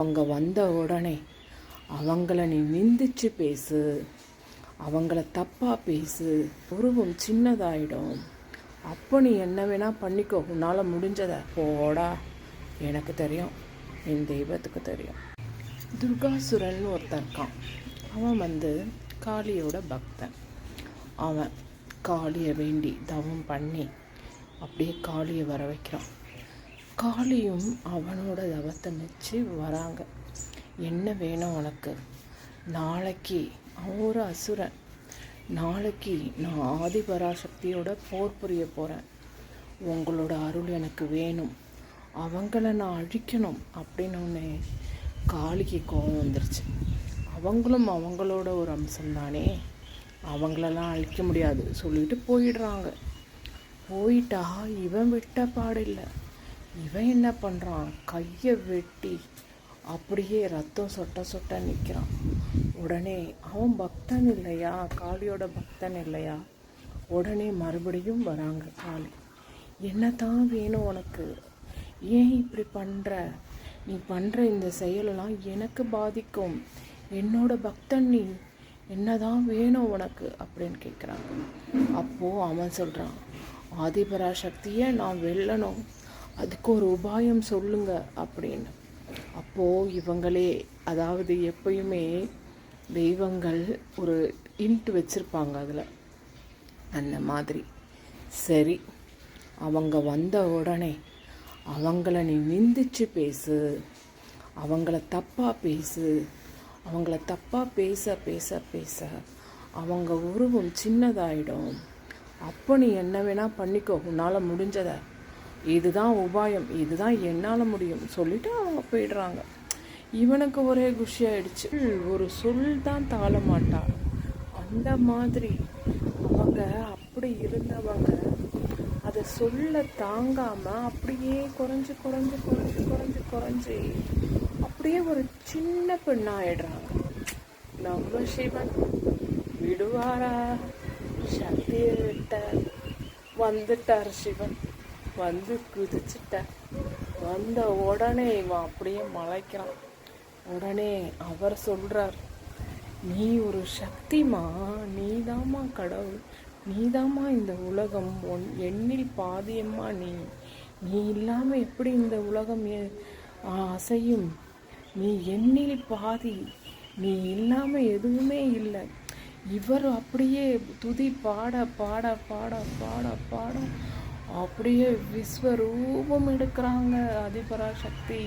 அவங்க வந்த உடனே அவங்கள நீ நிந்திச்சு பேசு, அவங்கள தப்பாக பேசு, உருவம் சின்னதாயிடும். அப்போ நீ என்ன வேணால் பண்ணிக்கோ, உன்னால் முடிஞ்சதை போடா. எனக்கு தெரியும், என் தெய்வத்துக்கு தெரியும். துர்காசுரன் ஒருத்தன் இருக்கான். அவன் காளியோட பக்தன். அவன் காளியை வேண்டி தவம் பண்ணி அப்படியே காளியை வர வைக்கிறான். காளியும் அவனோட தவத்தை மெச்சு வராங்க. என்ன வேணும் உனக்கு? நாளைக்கு அவன் ஒரு அசுரன். நாளைக்கு நான் ஆதிபராசக்தியோட போர் புரிய போகிறேன். உங்களோட அருள் எனக்கு வேணும், அவங்கள நான் அழிக்கணும் அப்படின்னோடனே காளிக்கு கோபம் வந்துருச்சு. அவங்களும் அவங்களோட ஒரு அம்சம்தானே, அவங்களெல்லாம் அழிக்க முடியாது சொல்லிட்டு போயிடுறாங்க. போயிட்டா இவன் விட்ட பாடில்லை. இவன் என்ன பண்ணுறான், கையை வெட்டி அப்படியே ரத்தம் சொட்ட சொட்ட நிற்கிறான். உடனே அவன் பக்தன் இல்லையா, காளியோட பக்தன் இல்லையா? உடனே மறுபடியும் வராங்க காளி. என்ன தான் வேணும் உனக்கு? ஏன் இப்படி பண்ணுற? நீ பண்ணுற இந்த செயலெல்லாம் எனக்கு பாதிக்கும். என்னோட பக்தன் நீ, என்னதான் வேணும் உனக்கு அப்படின்னு கேட்குறாங்க. அப்போது அவன் சொல்கிறான், ஆதிபராசக்தியை நான் வெல்லணும், அதுக்கு ஒரு உபாயம் சொல்லுங்க அப்படின்னு. அப்போது இவங்களே, அதாவது எப்பயுமே தெய்வங்கள் ஒரு இன்ட் வச்சுருப்பாங்க அதில், அந்த மாதிரி. சரி, அவங்க வந்த உடனே அவங்கள நீ நிந்திச்சு பேசு, அவங்கள தப்பாக பேசு, அவங்கள தப்பாக பேச பேச பேச அவங்க உருவம் சின்னதாயிடும். அப்போ நீ என்ன வேணால் பண்ணிக்கோ, உன்னால் முடிஞ்சதை, இதுதான் உபாயம், இதுதான் என்னால் முடியும் சொல்லிட்டு அவங்க போயிடுறாங்க. இவனுக்கு ஒரே குஷி ஆயிடுச்சு. ஒரு சொல் தான் தாழ மாட்டா, அந்த மாதிரி அவங்க அப்படி இருந்தவங்க அதை சொல்ல தாங்காமல் அப்படியே குறைஞ்சி குறைஞ்சி குறைஞ்சி குறைஞ்சி குறைஞ்சி அப்படியே ஒரு சின்ன பெண்ணாயிடுறாங்க. நம்ம சிவன் விடுவாரா? சக்தியை விட்ட வந்துட்டார் சிவன், வந்து குதிச்சுட்டார். வந்த உடனே இவன் அப்படியே மலைக்கிறான். உடனே அவர் சொல்கிறார், நீ ஒரு சக்திமா, நீதாம்மா கடவுள், நீதாம்மா இந்த உலகம், எண்ணில் பாதியம்மா நீ. நீ இல்லாமல் எப்படி இந்த உலகம் அசையும்? நீ எண்ணில் பாதி, நீ இல்லாமல் எதுவுமே இல்லை. இவர் அப்படியே துதி பாட பாட பாட பாட பாட அப்படியே விஸ்வரூபம் எடுக்கிறாங்க ஆதிபராசக்தி.